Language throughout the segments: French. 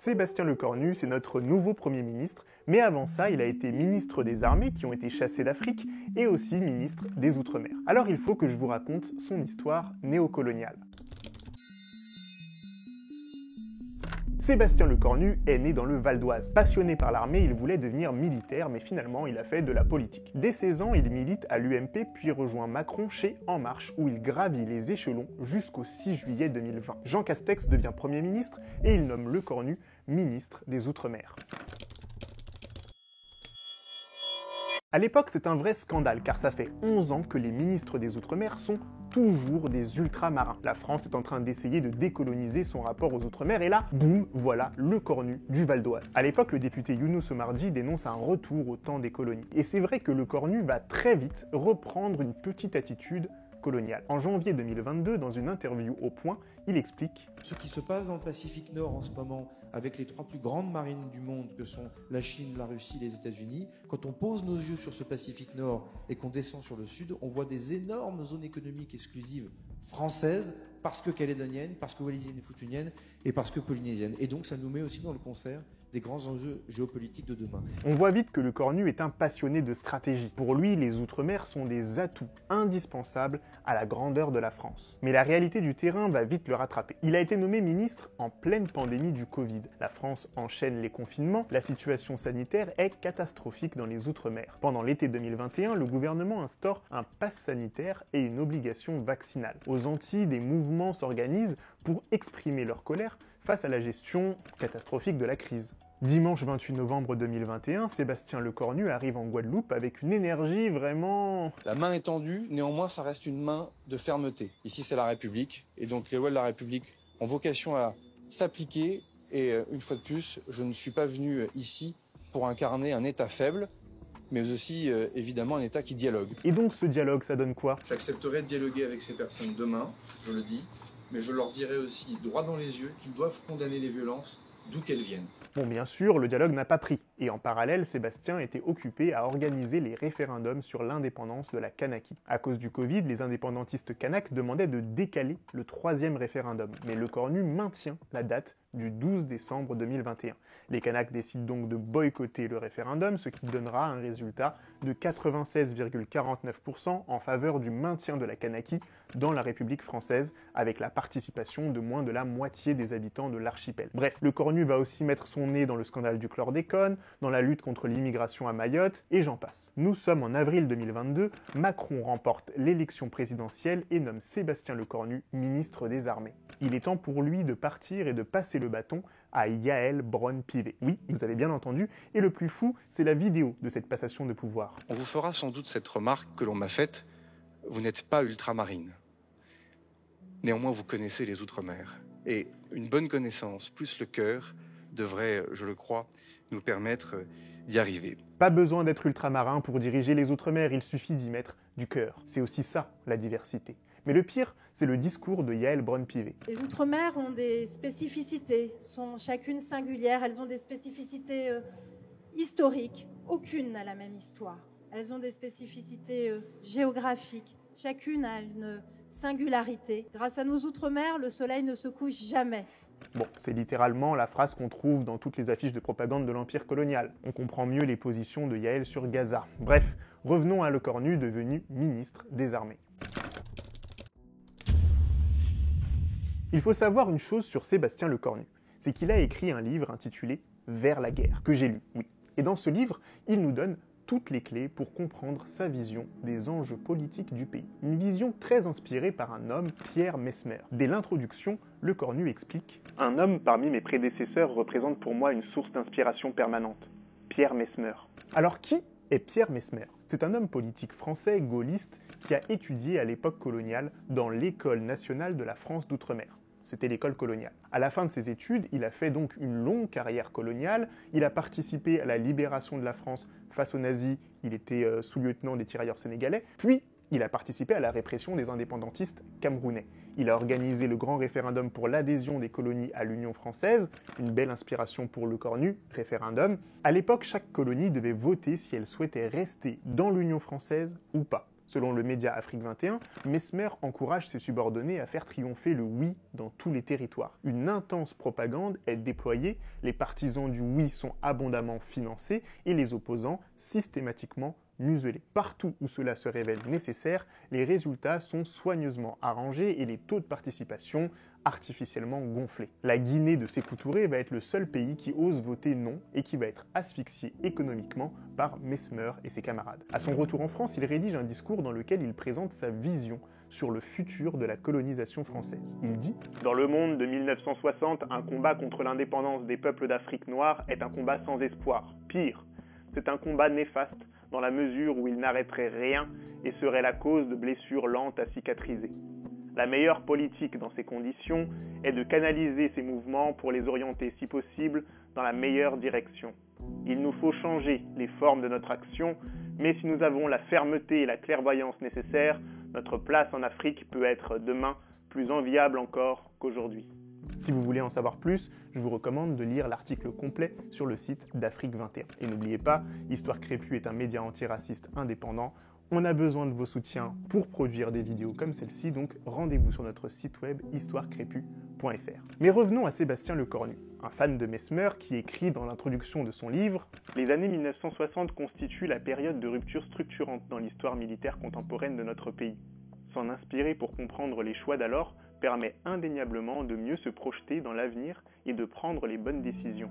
Sébastien Lecornu, c'est notre nouveau Premier ministre, mais avant ça, il a été ministre des Armées qui ont été chassées d'Afrique et aussi ministre des Outre-mer. Alors il faut que je vous raconte son histoire néocoloniale. Sébastien Lecornu est né dans le Val d'Oise. Passionné par l'armée, il voulait devenir militaire, mais finalement il a fait de la politique. Dès 16 ans, il milite à l'UMP, puis rejoint Macron chez En Marche, où il gravit les échelons jusqu'au 6 juillet 2020. Jean Castex devient Premier ministre et il nomme Lecornu ministre des Outre-mer. À l'époque, c'est un vrai scandale, car ça fait 11 ans que les ministres des Outre-mer sont toujours des ultramarins. La France est en train d'essayer de décoloniser son rapport aux Outre-mer, et là, boum, voilà Lecornu du Val d'Oise. À l'époque, le député Younous Omarjee dénonce un retour au temps des colonies. Et c'est vrai que Lecornu va très vite reprendre une petite attitude coloniale. En janvier 2022, dans une interview au Point, il explique « Ce qui se passe dans le Pacifique Nord en ce moment, avec les trois plus grandes marines du monde que sont la Chine, la Russie et les États-Unis, quand on pose nos yeux sur ce Pacifique Nord et qu'on descend sur le Sud, on voit des énormes zones économiques exclusives françaises, parce que calédoniennes, parce que wallisiennes et futuniennes, et parce que polynésiennes. Et donc ça nous met aussi dans le concert des grands enjeux géopolitiques de demain. » On voit vite que Lecornu est un passionné de stratégie. Pour lui, les Outre-mer sont des atouts indispensables à la grandeur de la France. Mais la réalité du terrain va vite le rattraper. Il a été nommé ministre en pleine pandémie du Covid. La France enchaîne les confinements, la situation sanitaire est catastrophique dans les Outre-mer. Pendant l'été 2021, le gouvernement instaure un pass sanitaire et une obligation vaccinale. Aux Antilles, des mouvements s'organisent pour exprimer leur colère face à la gestion catastrophique de la crise. Dimanche 28 novembre 2021, Sébastien Lecornu arrive en Guadeloupe avec une énergie vraiment... La main est tendue, néanmoins ça reste une main de fermeté. Ici c'est la République, et donc les lois de la République ont vocation à s'appliquer, et une fois de plus, je ne suis pas venu ici pour incarner un État faible, mais aussi évidemment un État qui dialogue. Et donc ce dialogue, ça donne quoi? J'accepterai de dialoguer avec ces personnes demain, je le dis, mais je leur dirai aussi droit dans les yeux qu'ils doivent condamner les violences d'où qu'elles viennent. Bon, bien sûr, le dialogue n'a pas pris. Et en parallèle, Sébastien était occupé à organiser les référendums sur l'indépendance de la Kanaky. À cause du Covid, les indépendantistes kanaks demandaient de décaler le 3e référendum. Mais Lecornu maintient la date du 12 décembre 2021. Les Kanaks décident donc de boycotter le référendum, ce qui donnera un résultat de 96,49% en faveur du maintien de la Kanaky dans la République française, avec la participation de moins de la moitié des habitants de l'archipel. Bref, Lecornu va aussi mettre son nez dans le scandale du chlordécone, dans la lutte contre l'immigration à Mayotte, et j'en passe. Nous sommes en avril 2022, Macron remporte l'élection présidentielle et nomme Sébastien Lecornu ministre des Armées. Il est temps pour lui de partir et de passer le bâton à Yaël Braun-Pivet. Oui, vous avez bien entendu, et le plus fou, c'est la vidéo de cette passation de pouvoir. On vous fera sans doute cette remarque que l'on m'a faite, vous n'êtes pas ultramarine. Néanmoins, vous connaissez les Outre-mer. Et une bonne connaissance, plus le cœur, devrait, je le crois, nous permettre d'y arriver. Pas besoin d'être ultramarin pour diriger les Outre-mer, il suffit d'y mettre du cœur. C'est aussi ça, la diversité. Mais le pire, c'est le discours de Yaël Braun-Pivet. Les Outre-mer ont des spécificités, sont chacune singulières, elles ont des spécificités historiques, aucune n'a la même histoire. Elles ont des spécificités géographiques, chacune a une singularité. Grâce à nos Outre-mer, le soleil ne se couche jamais. Bon, c'est littéralement la phrase qu'on trouve dans toutes les affiches de propagande de l'Empire colonial. On comprend mieux les positions de Yaël sur Gaza. Bref, revenons à Lecornu, devenu ministre des Armées. Il faut savoir une chose sur Sébastien Lecornu, c'est qu'il a écrit un livre intitulé « Vers la guerre », que j'ai lu, oui. Et dans ce livre, il nous donne toutes les clés pour comprendre sa vision des enjeux politiques du pays. Une vision très inspirée par un homme, Pierre Messmer. Dès l'introduction, Lecornu explique « Un homme parmi mes prédécesseurs représente pour moi une source d'inspiration permanente. Pierre Messmer. » Alors qui est Pierre Messmer? C'est un homme politique français gaulliste qui a étudié à l'époque coloniale dans l'École nationale de la France d'Outre-mer. C'était l'école coloniale. À la fin de ses études, il a fait donc une longue carrière coloniale, il a participé à la libération de la France face aux nazis, il était sous-lieutenant des tirailleurs sénégalais, puis il a participé à la répression des indépendantistes camerounais. Il a organisé le grand référendum pour l'adhésion des colonies à l'Union française, une belle inspiration pour Lecornu, référendum. À l'époque, chaque colonie devait voter si elle souhaitait rester dans l'Union française ou pas. Selon le média Afrique 21, Mesmer encourage ses subordonnés à faire triompher le oui dans tous les territoires. Une intense propagande est déployée, les partisans du oui sont abondamment financés et les opposants systématiquement muselés. Partout où cela se révèle nécessaire, les résultats sont soigneusement arrangés et les taux de participation artificiellement gonflés. La Guinée de Sékou Touré va être le seul pays qui ose voter non et qui va être asphyxié économiquement par Mesmer et ses camarades. À son retour en France, il rédige un discours dans lequel il présente sa vision sur le futur de la colonisation française. Il dit « Dans le monde de 1960, un combat contre l'indépendance des peuples d'Afrique noire est un combat sans espoir. Pire, c'est un combat néfaste dans la mesure où il n'arrêterait rien et serait la cause de blessures lentes à cicatriser. La meilleure politique dans ces conditions est de canaliser ces mouvements pour les orienter si possible dans la meilleure direction. Il nous faut changer les formes de notre action, mais si nous avons la fermeté et la clairvoyance nécessaires, notre place en Afrique peut être demain plus enviable encore qu'aujourd'hui. » Si vous voulez en savoir plus, je vous recommande de lire l'article complet sur le site d'Afrique 21. Et n'oubliez pas, Histoire Crépue est un média antiraciste indépendant. On a besoin de vos soutiens pour produire des vidéos comme celle-ci, donc rendez-vous sur notre site web histoirecrépue.fr. Mais revenons à Sébastien Lecornu, un fan de Mesmer qui écrit dans l'introduction de son livre « Les années 1960 constituent la période de rupture structurante dans l'histoire militaire contemporaine de notre pays. S'en inspirer pour comprendre les choix d'alors permet indéniablement de mieux se projeter dans l'avenir et de prendre les bonnes décisions. »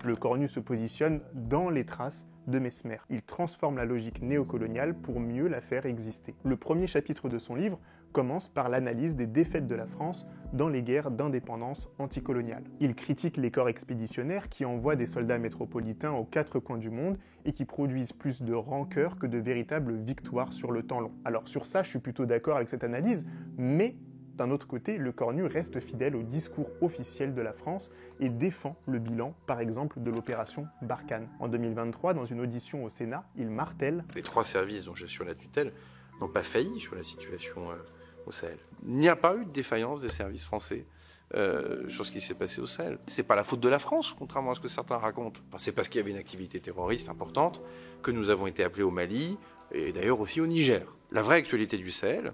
Lecornu se positionne dans les traces de Mesmer. Il transforme la logique néocoloniale pour mieux la faire exister. Le premier chapitre de son livre commence par l'analyse des défaites de la France dans les guerres d'indépendance anticoloniales. Il critique les corps expéditionnaires qui envoient des soldats métropolitains aux quatre coins du monde et qui produisent plus de rancœur que de véritables victoires sur le temps long. Alors sur ça, je suis plutôt d'accord avec cette analyse, mais d'un autre côté, Lecornu reste fidèle au discours officiel de la France et défend le bilan, par exemple, de l'opération Barkhane. En 2023, dans une audition au Sénat, il martèle « Les trois services dont j'assure la tutelle n'ont pas failli sur la situation au Sahel. Il n'y a pas eu de défaillance des services français sur ce qui s'est passé au Sahel. C'est pas la faute de la France, contrairement à ce que certains racontent. C'est parce qu'il y avait une activité terroriste importante que nous avons été appelés au Mali et d'ailleurs aussi au Niger. La vraie actualité du Sahel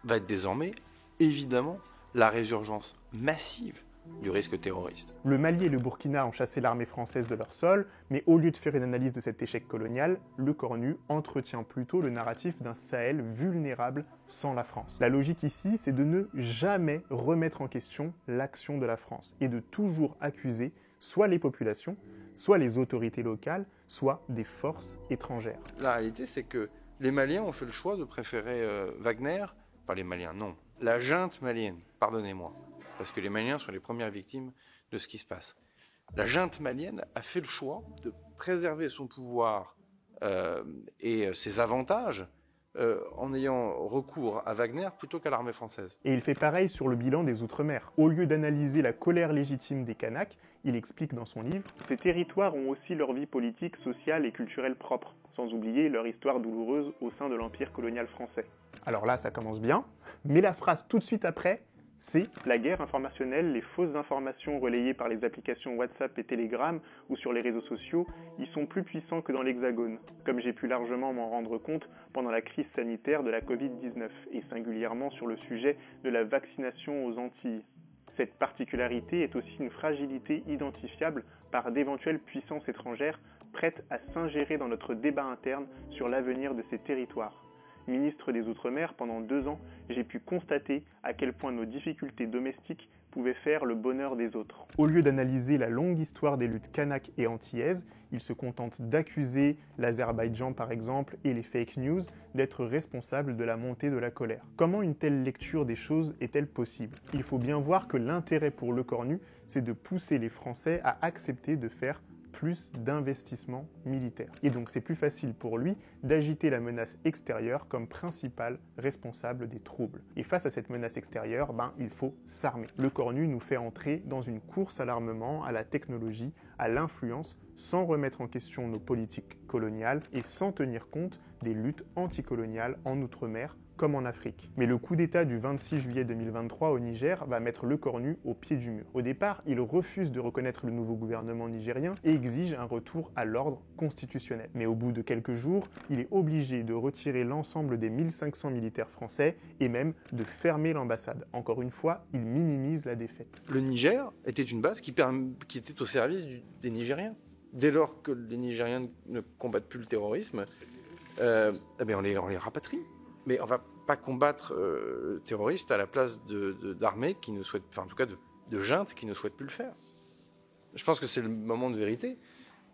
va être désormais évidemment la résurgence massive du risque terroriste. Le Mali et le Burkina ont chassé l'armée française de leur sol, mais au lieu de faire une analyse de cet échec colonial, Lecornu entretient plutôt le narratif d'un Sahel vulnérable sans la France. La logique ici, c'est de ne jamais remettre en question l'action de la France et de toujours accuser soit les populations, soit les autorités locales, soit des forces étrangères. La réalité, c'est que les Maliens ont fait le choix de préférer Wagner, pas les Maliens, non, la junte malienne, pardonnez-moi, parce que les Maliens sont les premières victimes de ce qui se passe. La junte malienne a fait le choix de préserver son pouvoir et ses avantages en ayant recours à Wagner plutôt qu'à l'armée française. Et il fait pareil sur le bilan des Outre-mer. Au lieu d'analyser la colère légitime des Kanaks, il explique dans son livre « Ces territoires ont aussi leur vie politique, sociale et culturelle propre, sans oublier leur histoire douloureuse au sein de l'empire colonial français. » Alors là, ça commence bien, mais la phrase tout de suite après, c'est « La guerre informationnelle, les fausses informations relayées par les applications WhatsApp et Telegram ou sur les réseaux sociaux, y sont plus puissants que dans l'Hexagone, comme j'ai pu largement m'en rendre compte pendant la crise sanitaire de la Covid-19, et singulièrement sur le sujet de la vaccination aux Antilles. Cette particularité est aussi une fragilité identifiable par d'éventuelles puissances étrangères prêtes à s'ingérer dans notre débat interne sur l'avenir de ces territoires. Ministre des Outre-mer pendant 2 ans, j'ai pu constater à quel point nos difficultés domestiques pouvaient faire le bonheur des autres. » Au lieu d'analyser la longue histoire des luttes kanak et antillaises, il se contente d'accuser l'Azerbaïdjan par exemple et les fake news d'être responsables de la montée de la colère. Comment une telle lecture des choses est-elle possible? Il faut bien voir que l'intérêt pour Lecornu, c'est de pousser les Français à accepter de faire plus d'investissements militaires. Et donc c'est plus facile pour lui d'agiter la menace extérieure comme principal responsable des troubles. Et face à cette menace extérieure, il faut s'armer. Lecornu nous fait entrer dans une course à l'armement, à la technologie, à l'influence, sans remettre en question nos politiques coloniales et sans tenir compte des luttes anticoloniales en Outre-mer comme en Afrique. Mais le coup d'État du 26 juillet 2023 au Niger va mettre Le Cornu au pied du mur. Au départ, il refuse de reconnaître le nouveau gouvernement nigérien et exige un retour à l'ordre constitutionnel. Mais au bout de quelques jours, il est obligé de retirer l'ensemble des 1500 militaires français et même de fermer l'ambassade. Encore une fois, il minimise la défaite. Le Niger était une base qui était au service des Nigériens. Dès lors que les Nigériens ne combattent plus le terrorisme, on les rapatrie. Mais on ne va pas combattre terroristes à la place d'armées qui ne souhaitent, enfin en tout cas de juntes qui ne souhaitent plus le faire. Je pense que c'est le moment de vérité.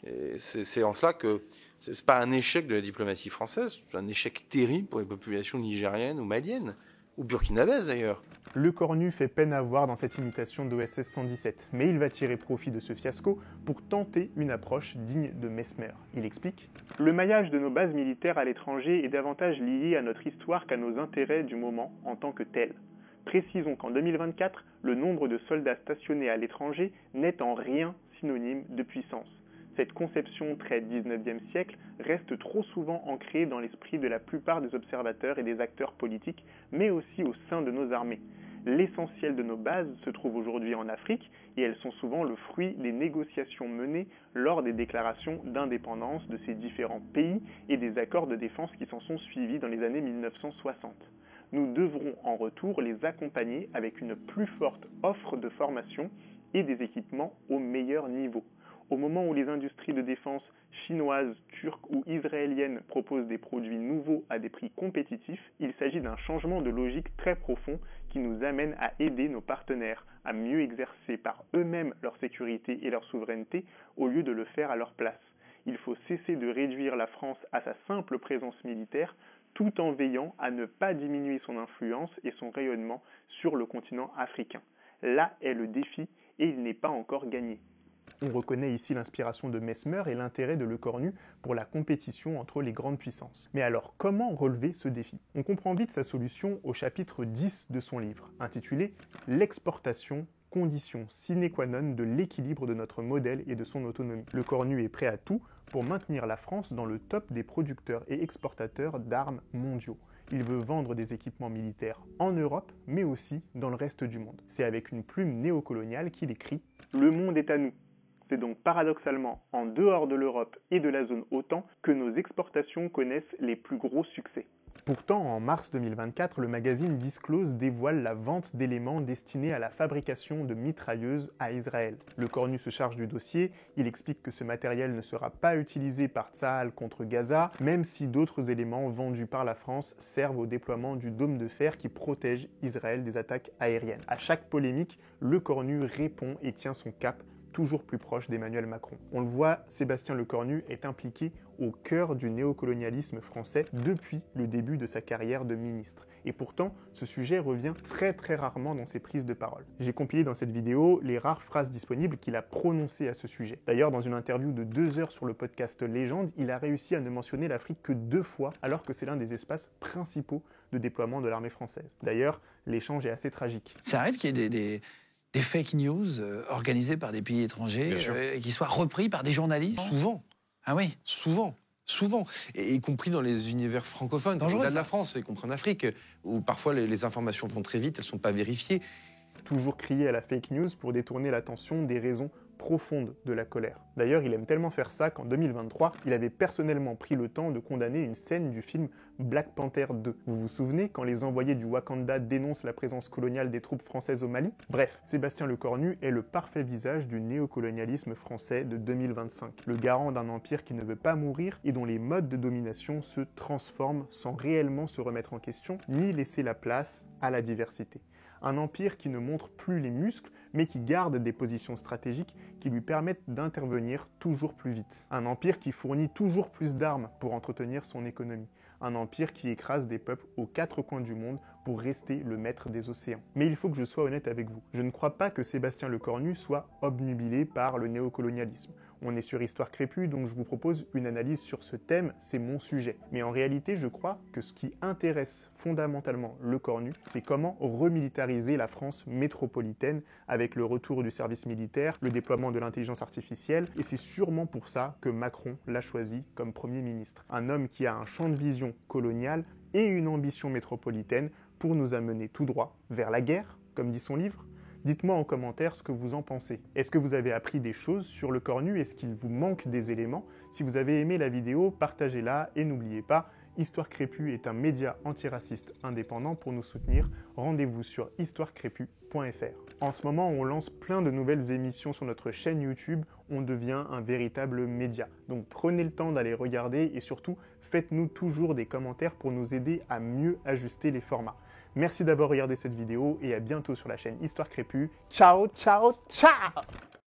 Et c'est en cela que ce n'est pas un échec de la diplomatie française, c'est un échec terrible pour les populations nigériennes ou maliennes, ou burkinabèses d'ailleurs. Le Cornu fait peine à voir dans cette imitation d'OSS 117, mais il va tirer profit de ce fiasco pour tenter une approche digne de Mesmer. Il explique « Le maillage de nos bases militaires à l'étranger est davantage lié à notre histoire qu'à nos intérêts du moment en tant que tel. Précisons qu'en 2024, le nombre de soldats stationnés à l'étranger n'est en rien synonyme de puissance. Cette conception très 19e siècle reste trop souvent ancrée dans l'esprit de la plupart des observateurs et des acteurs politiques, mais aussi au sein de nos armées. L'essentiel de nos bases se trouve aujourd'hui en Afrique et elles sont souvent le fruit des négociations menées lors des déclarations d'indépendance de ces différents pays et des accords de défense qui s'en sont suivis dans les années 1960. Nous devrons en retour les accompagner avec une plus forte offre de formation et des équipements au meilleur niveau. Au moment où les industries de défense chinoises, turques ou israéliennes proposent des produits nouveaux à des prix compétitifs, il s'agit d'un changement de logique très profond qui nous amène à aider nos partenaires à mieux exercer par eux-mêmes leur sécurité et leur souveraineté au lieu de le faire à leur place. Il faut cesser de réduire la France à sa simple présence militaire tout en veillant à ne pas diminuer son influence et son rayonnement sur le continent africain. Là est le défi et il n'est pas encore gagné. On reconnaît ici l'inspiration de Mesmer et l'intérêt de Le Cornu pour la compétition entre les grandes puissances. Mais alors, comment relever ce défi? On comprend vite sa solution au chapitre 10 de son livre, intitulé « L'exportation, condition sine qua non de l'équilibre de notre modèle et de son autonomie ». Le Cornu est prêt à tout pour maintenir la France dans le top des producteurs et exportateurs d'armes mondiaux. Il veut vendre des équipements militaires en Europe, mais aussi dans le reste du monde. C'est avec une plume néocoloniale qu'il écrit « Le monde est à nous ». C'est donc paradoxalement en dehors de l'Europe et de la zone OTAN que nos exportations connaissent les plus gros succès. Pourtant, en mars 2024, le magazine Disclose dévoile la vente d'éléments destinés à la fabrication de mitrailleuses à Israël. Le Cornu se charge du dossier, il explique que ce matériel ne sera pas utilisé par Tsahal contre Gaza, même si d'autres éléments vendus par la France servent au déploiement du dôme de fer qui protège Israël des attaques aériennes. À chaque polémique, Le Cornu répond et tient son cap, toujours plus proche d'Emmanuel Macron. On le voit, Sébastien Le Cornu est impliqué au cœur du néocolonialisme français depuis le début de sa carrière de ministre. Et pourtant, ce sujet revient très rarement dans ses prises de parole. J'ai compilé dans cette vidéo les rares phrases disponibles qu'il a prononcées à ce sujet. D'ailleurs, dans une interview de 2 heures sur le podcast Légende, il a réussi à ne mentionner l'Afrique que 2 fois, alors que c'est l'un des espaces principaux de déploiement de l'armée française. D'ailleurs, l'échange est assez tragique. Ça arrive qu'il y ait des fake news organisés par des pays étrangers qui soient repris par des journalistes? Souvent. Ah oui? Souvent. Et y compris dans les univers francophones, au-delà de la France, y compris en Afrique, où parfois les informations vont très vite, elles ne sont pas vérifiées. Toujours crier à la fake news pour détourner l'attention des raisons profonde de la colère. D'ailleurs, il aime tellement faire ça qu'en 2023, il avait personnellement pris le temps de condamner une scène du film Black Panther 2. Vous vous souvenez quand les envoyés du Wakanda dénoncent la présence coloniale des troupes françaises au Mali? Bref, Sébastien Le Cornu est le parfait visage du néocolonialisme français de 2025, le garant d'un empire qui ne veut pas mourir et dont les modes de domination se transforment sans réellement se remettre en question ni laisser la place à la diversité. Un empire qui ne montre plus les muscles, mais qui garde des positions stratégiques qui lui permettent d'intervenir toujours plus vite. Un empire qui fournit toujours plus d'armes pour entretenir son économie. Un empire qui écrase des peuples aux 4 coins du monde pour rester le maître des océans. Mais il faut que je sois honnête avec vous. Je ne crois pas que Sébastien Le Cornu soit obnubilé par le néocolonialisme. On est sur Histoire Crépue, donc je vous propose une analyse sur ce thème, c'est mon sujet. Mais en réalité, je crois que ce qui intéresse fondamentalement Le Cornu, c'est comment remilitariser la France métropolitaine avec le retour du service militaire, le déploiement de l'intelligence artificielle, et c'est sûrement pour ça que Macron l'a choisi comme Premier ministre. Un homme qui a un champ de vision colonial et une ambition métropolitaine pour nous amener tout droit vers la guerre, comme dit son livre? Dites-moi en commentaire ce que vous en pensez. Est-ce que vous avez appris des choses sur le cornu? Est-ce qu'il vous manque des éléments? Si vous avez aimé la vidéo, partagez-la et n'oubliez pas, Histoire Crépue est un média antiraciste indépendant. Pour nous soutenir, rendez-vous sur histoirecrépue.fr. En ce moment, on lance plein de nouvelles émissions sur notre chaîne YouTube. On devient un véritable média. Donc prenez le temps d'aller regarder et surtout, faites-nous toujours des commentaires pour nous aider à mieux ajuster les formats. Merci d'avoir regardé cette vidéo et à bientôt sur la chaîne Histoire Crépue. Ciao, ciao, ciao!